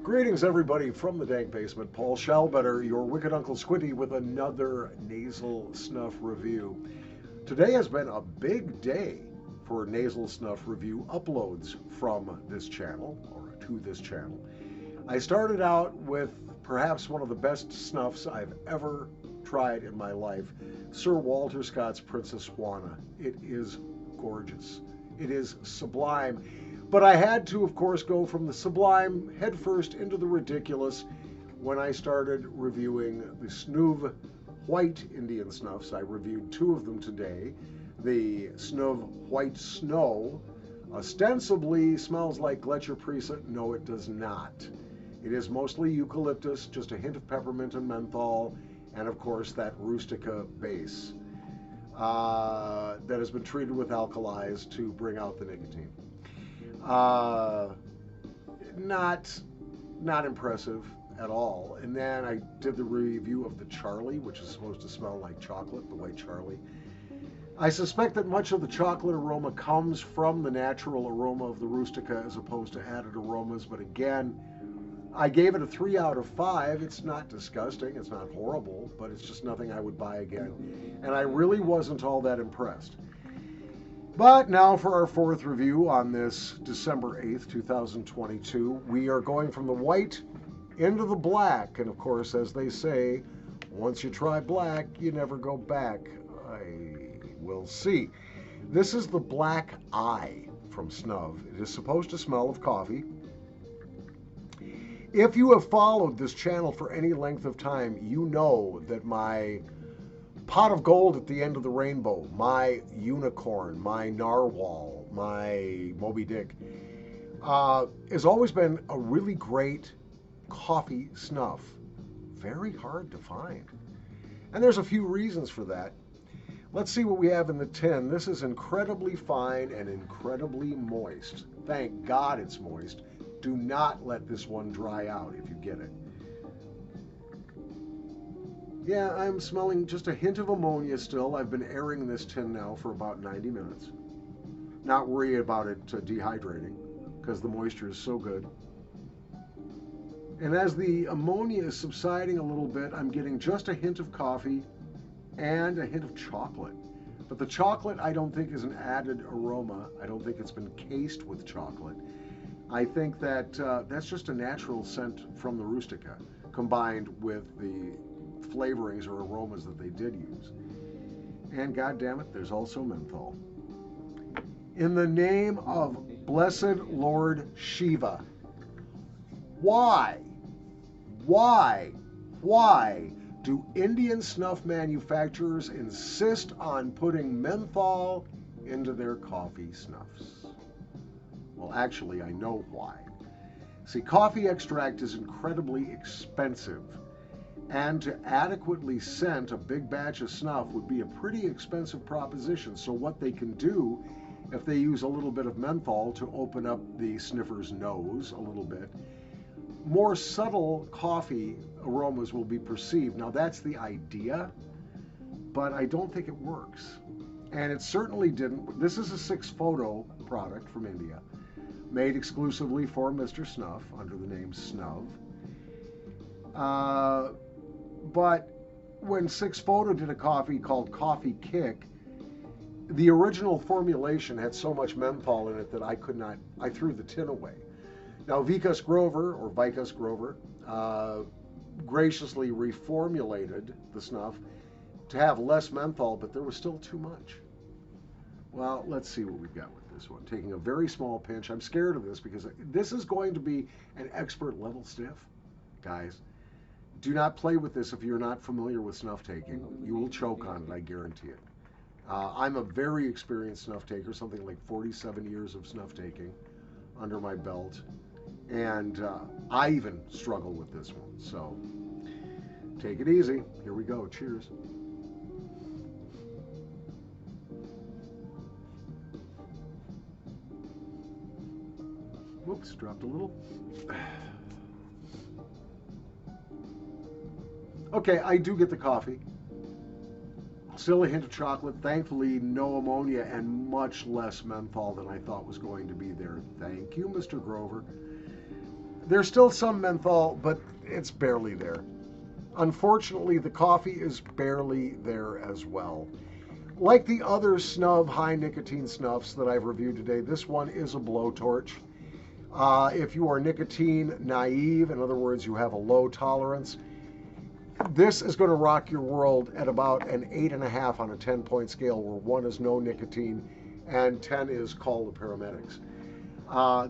Greetings, everybody, from the dank basement. Paul Schallbetter, your wicked Uncle Squinty, with another Nasal Snuff review. Today has been a big day for Nasal Snuff review uploads from this channel, or to this channel. I started out with perhaps one of the best snuffs I've ever tried in my life, Sir Walter Scott's Princess Juana. It is gorgeous. It is sublime. But I had to, of course, go from the sublime headfirst into the ridiculous when I started reviewing the Snuv White Indian Snuffs. I reviewed two of them today. The Snuv White Snow ostensibly smells like Gletscher Prisa. No, it does not. It is mostly eucalyptus, just a hint of peppermint and menthol, and of course that Rustica base that has been treated with alkalis to bring out the nicotine. Not impressive at all. And then I did the review of the Charlie, which is supposed to smell like chocolate, the white Charlie. I suspect that much of the chocolate aroma comes from the natural aroma of the Rustica as opposed to added aromas. But again, I gave it a 3 out of 5. It's not disgusting, it's not horrible, but it's just nothing I would buy again. And I really wasn't all that impressed. But now for our fourth review on this December 8th, 2022. We are going from the white into the black. And of course, as they say, once you try black, you never go back. I will see. This is the Black Eye from Snuv. It is supposed to smell of coffee. If you have followed this channel for any length of time, you know that my pot of gold at the end of the rainbow, my unicorn, my narwhal, my Moby Dick, has always been a really great coffee snuff. Very hard to find. And there's a few reasons for that. Let's see what we have in the tin. This is incredibly fine and incredibly moist. Thank God it's moist. Do not let this one dry out if you get it. Yeah, I'm smelling just a hint of ammonia still. I've been airing this tin now for about 90 minutes. Not worried about it dehydrating because the moisture is so good. And as the ammonia is subsiding a little bit, I'm getting just a hint of coffee and a hint of chocolate. But the chocolate I don't think is an added aroma. I don't think it's been cased with chocolate. I think that that's just a natural scent from the Rustica combined with the flavorings or aromas that they did use. And God damn it, there's also menthol. In the name of blessed Lord Shiva, why do Indian snuff manufacturers insist on putting menthol into their coffee snuffs? Well, actually, I know why. See, coffee extract is incredibly expensive. And to adequately scent a big batch of snuff would be a pretty expensive proposition. So what they can do, if they use a little bit of menthol to open up the sniffer's nose a little bit, more subtle coffee aromas will be perceived. Now that's the idea, but I don't think it works. And it certainly didn't. This is a 6-photo product from India, made exclusively for Mr. Snuff under the name Snuv. But when 6-Photo did a coffee called Coffee Kick, the original formulation had so much menthol in it that I threw the tin away. Now Vikas Grover graciously reformulated the snuff to have less menthol, but there was still too much. Well, let's see what we've got with this one. Taking a very small pinch. I'm scared of this because this is going to be an expert level sniff, guys. Do not play with this if you're not familiar with snuff taking. You will choke on it, I guarantee it. I'm a very experienced snuff taker, something like 47 years of snuff taking under my belt. And I even struggle with this one. So take it easy. Here we go. Cheers. Whoops, dropped a little. Okay, I do get the coffee. Still a hint of chocolate. Thankfully, no ammonia and much less menthol than I thought was going to be there. Thank you, Mr. Grover. There's still some menthol, but it's barely there. Unfortunately, the coffee is barely there as well. Like the other Snuv high nicotine snuffs that I've reviewed today, this one is a blowtorch. If you are nicotine naive, in other words, you have a low tolerance, this is going to rock your world at about an 8.5 on a 10-point scale, where 1 is no nicotine and 10 is call the paramedics.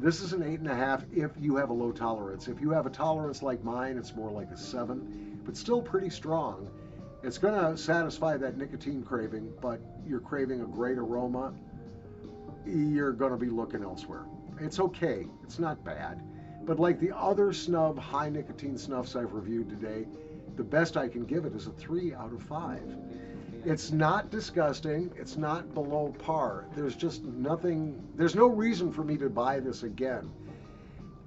This is an 8.5 if you have a low tolerance. If you have a tolerance like mine, it's more like a 7, but still pretty strong. It's going to satisfy that nicotine craving, but you're craving a great aroma, you're going to be looking elsewhere. It's okay. It's not bad. But like the other Snuv high nicotine snuffs I've reviewed today, the best I can give it is a 3 out of 5. It's not disgusting. It's not below par. There's just nothing, there's no reason for me to buy this again.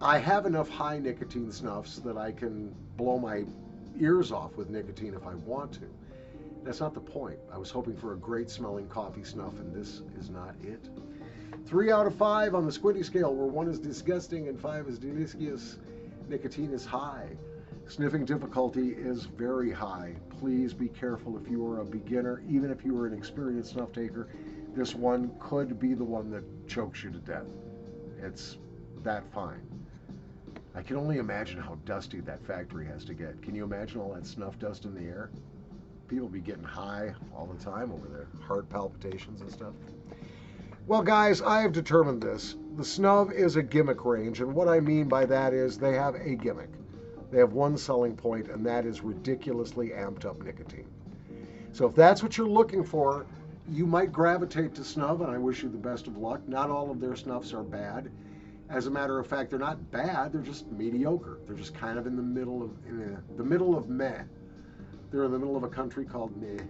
I have enough high nicotine snuffs that I can blow my ears off with nicotine if I want to. That's not the point. I was hoping for a great smelling coffee snuff, and this is not it. 3 out of 5 on the Squinty scale, where 1 is disgusting and 5 is delicious. Nicotine is high. Sniffing difficulty is very high. Please be careful if you are a beginner. Even if you are an experienced snuff taker, this one could be the one that chokes you to death. It's that fine. I can only imagine how dusty that factory has to get. Can you imagine all that snuff dust in the air? People be getting high all the time over there. Heart palpitations and stuff. Well, guys, I have determined this. The Snuv is a gimmick range, and what I mean by that is they have a gimmick. They have one selling point, and that is ridiculously amped up nicotine. So if that's what you're looking for, you might gravitate to Snuv, and I wish you the best of luck. Not all of their snuffs are bad. As a matter of fact, they're not bad. They're just mediocre. They're just kind of in the middle of meh. They're in the middle of a country called meh.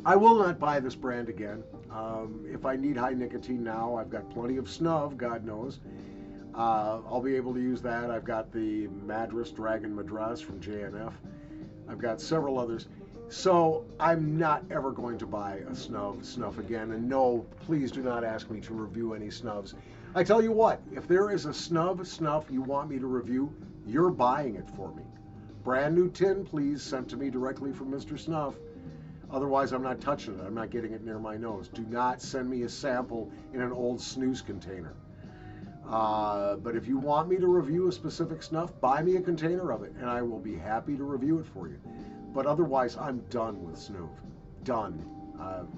I will not buy this brand again. If I need high nicotine now, I've got plenty of Snuv, God knows. I'll be able to use that. I've got the Madras Dragon Madras from JNF. I've got several others. So I'm not ever going to buy a Snuff again. And no, please do not ask me to review any Snuvs. I tell you what, if there is a Snuff you want me to review, you're buying it for me. Brand new tin, please, sent to me directly from Mr. Snuff. Otherwise, I'm not touching it. I'm not getting it near my nose. Do not send me a sample in an old snooze container. But if you want me to review a specific snuff, buy me a container of it, and I will be happy to review it for you. But otherwise, I'm done with Snuv. Done.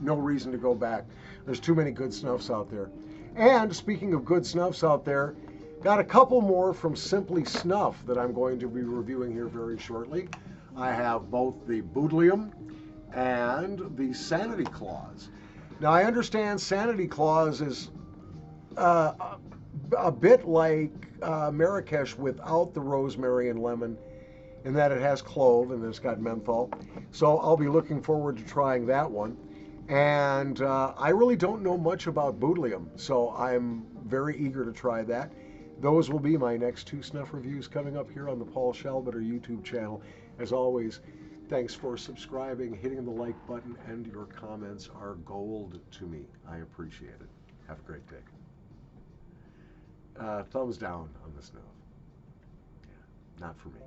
No reason to go back. There's too many good snuffs out there. And speaking of good snuffs out there, got a couple more from Simply Snuff that I'm going to be reviewing here very shortly. I have both the Boodlium and the Sanity Clause. Now, I understand Sanity Clause is a bit like Marrakesh without the rosemary and lemon, in that it has clove and it's got menthol. So I'll be looking forward to trying that one. And I really don't know much about Boodlium, so I'm very eager to try that. Those will be my next 2 snuff reviews coming up here on the Paul Shalbetter YouTube channel. As always, thanks for subscribing, hitting the like button, and your comments are gold to me. I appreciate it. Have a great day. Thumbs down on the Snuff. Yeah, not for me.